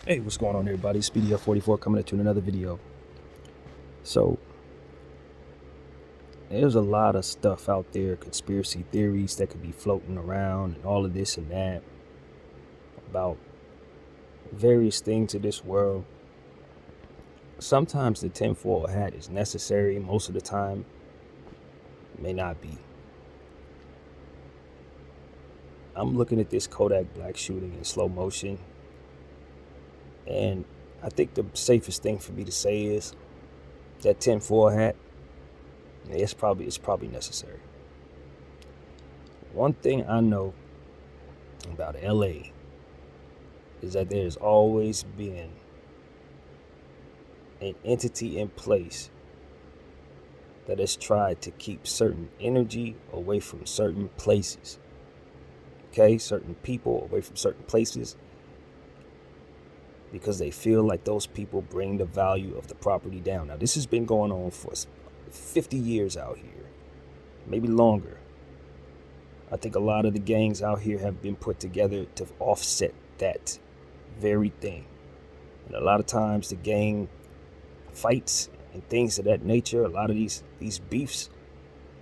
Hey, what's going on, everybody? It's PDF44 coming at you in another video. So, there's a lot of stuff out there, conspiracy theories that could be floating around, and all of this and that about various things in this world. Sometimes the tinfoil hat is necessary, most of the time, it may not be. I'm looking at this Kodak Black shooting in slow motion, and I think the safest thing for me to say is that tinfoil hat, it's probably necessary. One thing I know about LA is that there's always been an entity in place that has tried to keep certain energy away from certain places. Okay, certain people away from certain places because they feel like those people bring the value of the property down. Now, this has been going on for 50 years out here, maybe longer. I think a lot of the gangs out here have been put together to offset that very thing. And a lot of times the gang fights and things of that nature, a lot of these beefs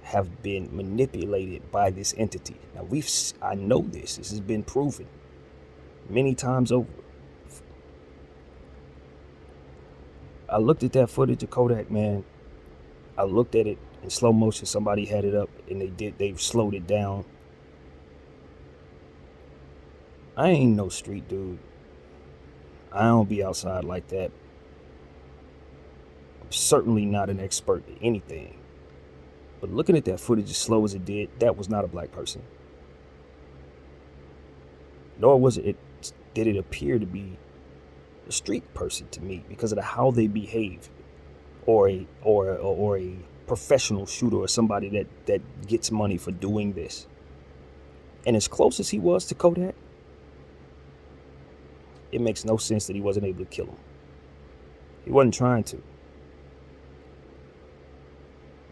have been manipulated by this entity. Now I know this has been proven many times over. I looked at that footage of Kodak, man. I looked at it in slow motion. Somebody had it up and they slowed it down. I ain't no street dude. I don't be outside like that. I'm certainly not an expert at anything. But looking at that footage as slow as it did, that was not a black person. Nor did it appear to be a street person to me because of how they behave, or a professional shooter or somebody that gets money for doing this. And as close as he was to Kodak, it makes no sense that he wasn't able to kill him. He wasn't trying to.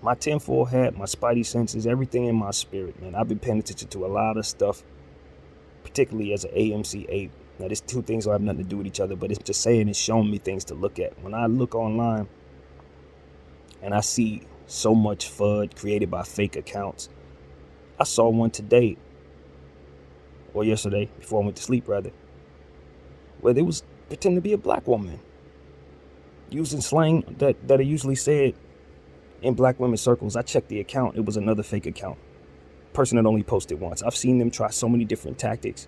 My tinfoil hat, my spidey senses, everything in my spirit, man. I've been paying attention to a lot of stuff, particularly as an AMC ape. Now, these two things don't have nothing to do with each other, but it's just saying it's showing me things to look at. When I look online and I see so much FUD created by fake accounts, I saw one today, or yesterday, before I went to sleep, rather, where they was pretending to be a black woman, using slang that are usually said in black women circles. I checked the account. It was another fake account. Person that only posted once. I've seen them try so many different tactics.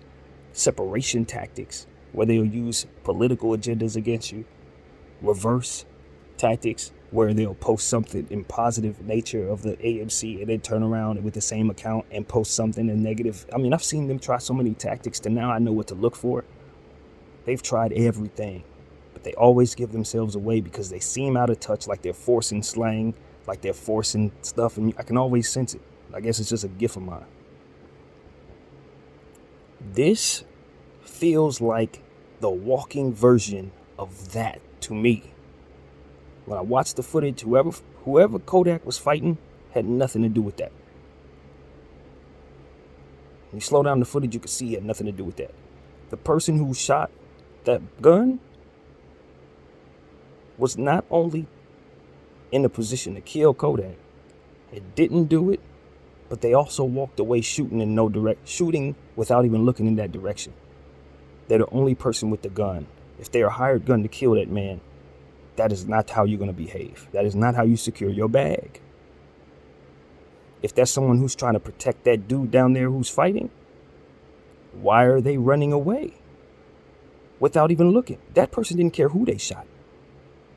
Separation tactics, where they'll use political agendas against you. Reverse tactics, where they'll post something in positive nature of the AMC and then turn around with the same account and post something in negative. I mean, I've seen them try so many tactics that now I know what to look for. They've tried everything, but they always give themselves away because they seem out of touch, like they're forcing slang, like they're forcing stuff, and I can always sense it. I guess it's just a gift of mine. This feels like the walking version of that to me. When I watched the footage, whoever Kodak was fighting had nothing to do with that. When you slow down the footage, you can see it had nothing to do with that. The person who shot that gun was not only in a position to kill Kodak, it didn't do it, but they also walked away shooting without even looking in that direction. They're the only person with the gun. If they're a hired gun to kill that man, that is not how you're going to behave. That is not how you secure your bag. If that's someone who's trying to protect that dude down there who's fighting, why are they running away without even looking? That person didn't care who they shot.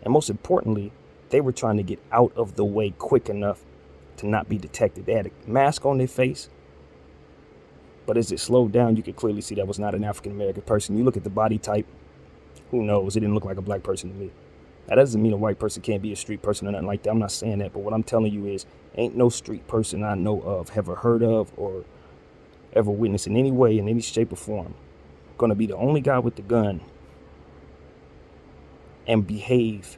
And most importantly, they were trying to get out of the way quick enough to not be detected. They had a mask on their face, but as it slowed down, you could clearly see that was not an African-American person. You look at the body type, who knows? It didn't look like a black person to me. That doesn't mean a white person can't be a street person or nothing like that. I'm not saying that, but what I'm telling you is, ain't no street person I know of, ever heard of, or ever witnessed in any way, in any shape or form, gonna be the only guy with the gun and behave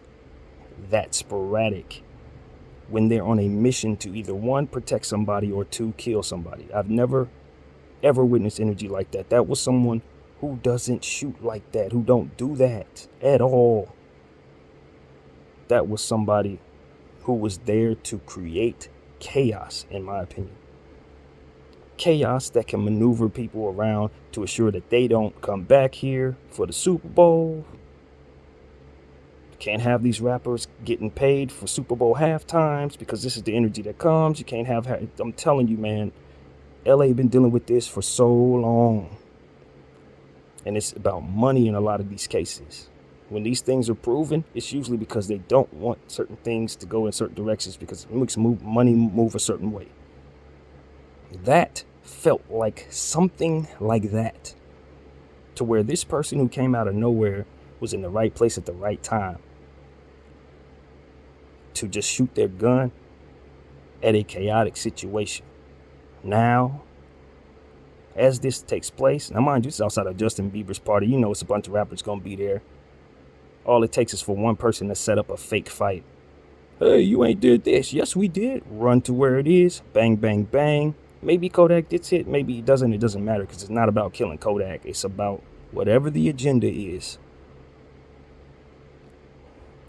that sporadic when they're on a mission to either one, protect somebody, or two, kill somebody. I've never ever witnessed energy like that. That was someone who doesn't shoot like that, who don't do that at all. That was somebody who was there to create chaos, in my opinion. Chaos that can maneuver people around to assure that they don't come back here for the Super Bowl. Can't have these rappers getting paid for Super Bowl halftimes because this is the energy that comes. You can't have, I'm telling you, man, LA been dealing with this for so long. And it's about money in a lot of these cases. When these things are proven, it's usually because they don't want certain things to go in certain directions because it makes money move a certain way. That felt like something like that, to where this person who came out of nowhere was in the right place at the right time to just shoot their gun at a chaotic situation. Now, as this takes place, now mind you, it's outside of Justin Bieber's party. You know it's a bunch of rappers gonna be there. All it takes is for one person to set up a fake fight. Hey, you ain't did this. Yes, we did. Run to where it is. Bang, bang, bang. Maybe Kodak gets hit. Maybe he doesn't. It doesn't matter because it's not about killing Kodak. It's about whatever the agenda is.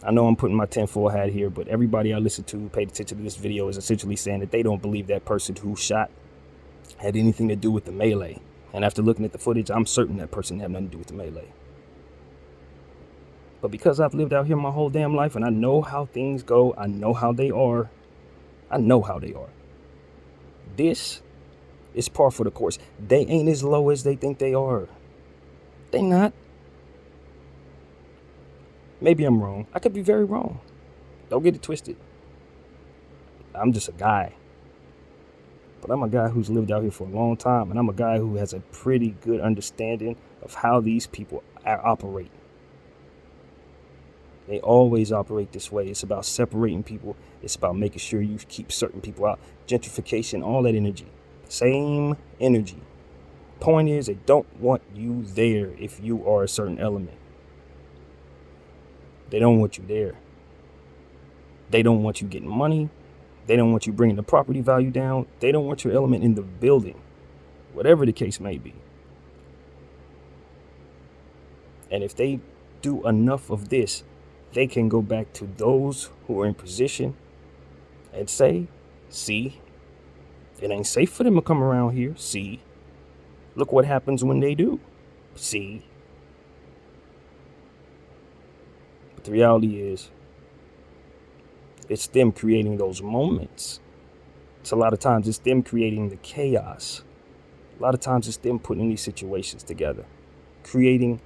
I know I'm putting my tinfoil hat here, but everybody I listen to paid attention to this video is essentially saying that they don't believe that person who shot had anything to do with the melee. And after looking at the footage, I'm certain that person had nothing to do with the melee. But because I've lived out here my whole damn life and I know how things go, I know how they are. This is par for the course. They ain't as low as they think they are. They not. Maybe I'm wrong. I could be very wrong. Don't get it twisted. I'm just a guy. But I'm a guy who's lived out here for a long time, and I'm a guy who has a pretty good understanding of how these people operate. They always operate this way. It's about separating people. It's about making sure you keep certain people out. Gentrification, all that energy. Same energy. Point is, they don't want you there if you are a certain element. They don't want you there. They don't want you getting money. They don't want you bringing the property value down. They don't want your element in the building, whatever the case may be. And if they do enough of this, they can go back to those who are in position and say, see, it ain't safe for them to come around here. See, look what happens when they do. See. But the reality is, it's them creating those moments. It's a lot of times it's them creating the chaos. A lot of times it's them putting these situations together, creating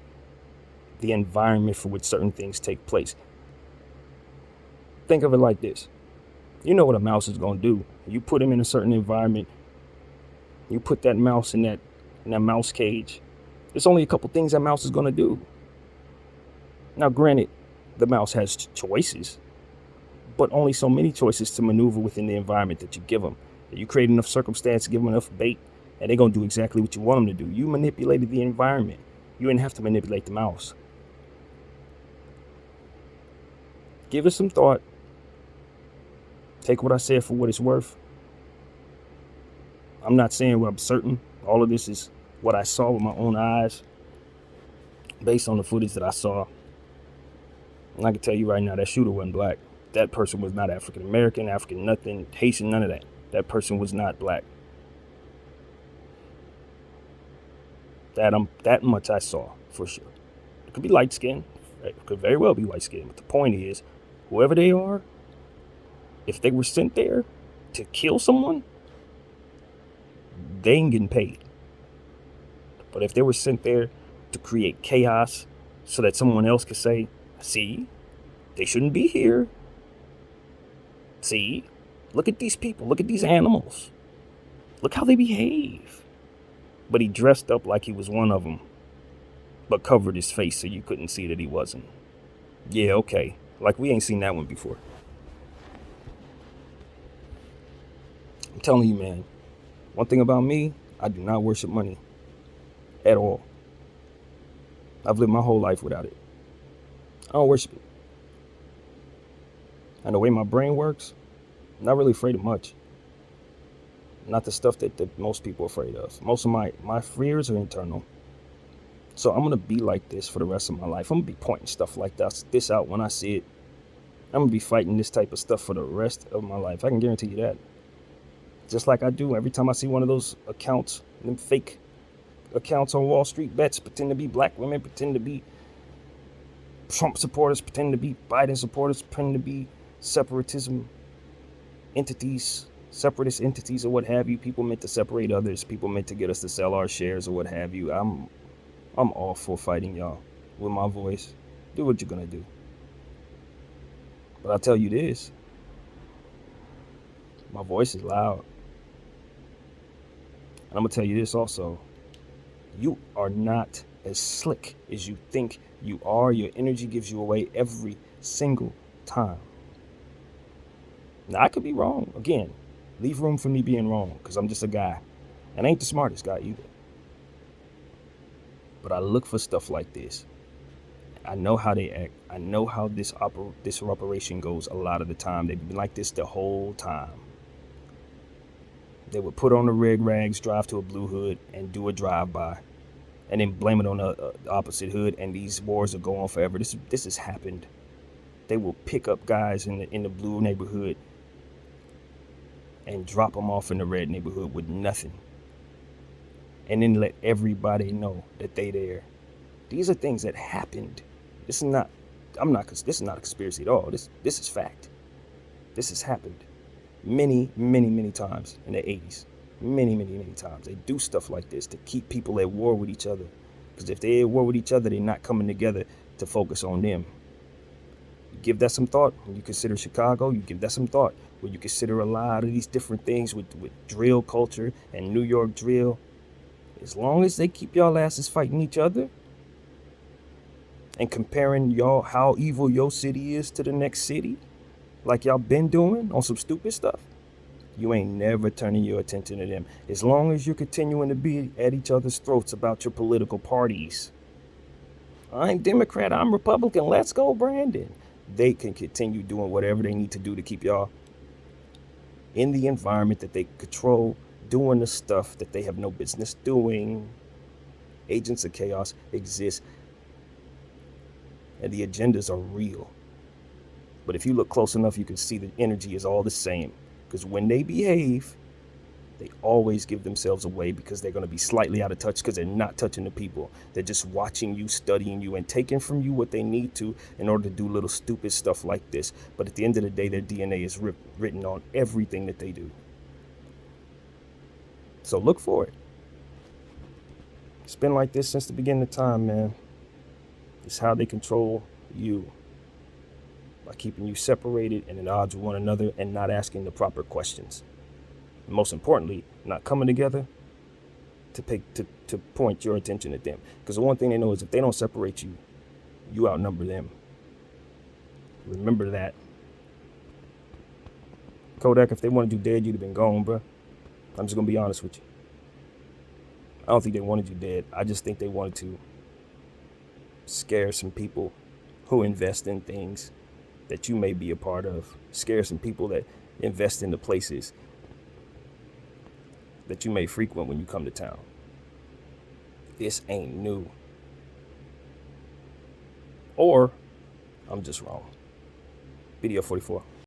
the environment for which certain things take place. Think of it like this. You know what a mouse is going to do. You put him in a certain environment. You put that mouse in that mouse cage. There's only a couple things that mouse is going to do. Now, granted, the mouse has choices, but only so many choices to maneuver within the environment that you give them. You create enough circumstance, give them enough bait, and they're going to do exactly what you want them to do. You manipulated the environment. You didn't have to manipulate the mouse. Give it some thought. Take what I said for what it's worth. I'm not saying what I'm certain. All of this is what I saw with my own eyes, based on the footage that I saw. And I can tell you right now, that shooter wasn't black. That person was not African American, African nothing, Haitian, none of that. That person was not black. That much I saw for sure. It could be light skinned. It could very well be white skinned. But the point is, whoever they are, if they were sent there to kill someone, they ain't getting paid. But if they were sent there to create chaos so that someone else could say, see, they shouldn't be here. See, look at these people. Look at these animals. Look how they behave. But he dressed up like he was one of them, but covered his face so you couldn't see that he wasn't. Yeah, okay. Like we ain't seen that one before. I'm telling you, man, one thing about me, I do not worship money at all. I've lived my whole life without it. I don't worship it. And the way my brain works, I'm not really afraid of much. Not the stuff that most people are afraid of. Most of my fears are internal. So I'm gonna be like this for the rest of my life. I'm gonna be pointing stuff like this out when I see it. I'm gonna be fighting this type of stuff for the rest of my life. I can guarantee you that. Just like I do every time I see one of those accounts, them fake accounts on Wall Street bets, pretend to be black women, pretend to be Trump supporters, pretend to be Biden supporters, pretend to be separatism entities, separatist entities or what have you. People meant to separate others, people meant to get us to sell our shares or what have you. I'm all for fighting y'all with my voice. Do what you're gonna do. But I'll tell you this, my voice is loud. And I'm gonna tell you this also. You are not as slick as you think you are. Your energy gives you away every single time. Now, I could be wrong. Again, leave room for me being wrong, because I'm just a guy. And I ain't the smartest guy either. But I look for stuff like this. I know how they act. I know how this operation goes a lot of the time. They've been like this the whole time. They would put on the red rags, drive to a blue hood, and do a drive-by, and then blame it on the opposite hood, and these wars will go on forever. This has happened. They will pick up guys in the blue neighborhood and drop them off in the red neighborhood with nothing, and then let everybody know that they there. These are things that happened. This is not a conspiracy at all. This is fact. This has happened many, many, many times in the 80s. Many, many, many times. They do stuff like this to keep people at war with each other. Because if they're at war with each other, they're not coming together to focus on them. You give that some thought when you consider Chicago. You give that some thought when you consider a lot of these different things with drill culture and New York drill. As long as they keep y'all asses fighting each other and comparing y'all how evil your city is to the next city, like y'all been doing on some stupid stuff, you ain't never turning your attention to them. As long as you're continuing to be at each other's throats about your political parties. I'm Democrat, I'm Republican, let's go, Brandon. They can continue doing whatever they need to do to keep y'all in the environment that they control, doing the stuff that they have no business doing. Agents of chaos exist, and the agendas are real. But if you look close enough, you can see the energy is all the same. Because when they behave, they always give themselves away because they're going to be slightly out of touch because they're not touching the people. They're just watching you, studying you, and taking from you what they need to in order to do little stupid stuff like this. But at the end of the day, their DNA is written on everything that they do. So look for it. It's been like this since the beginning of time, man. It's how they control you. By keeping you separated and at odds with one another and not asking the proper questions. And most importantly, not coming together to point your attention at them. Because the one thing they know is if they don't separate you, you outnumber them. Remember that. Kodak, if they wanted you dead, you'd have been gone, bro. I'm just going to be honest with you. I don't think they wanted you dead. I just think they wanted to scare some people who invest in things that you may be a part of. Scare some people that invest in the places that you may frequent when you come to town. This ain't new. Or I'm just wrong. Video 44.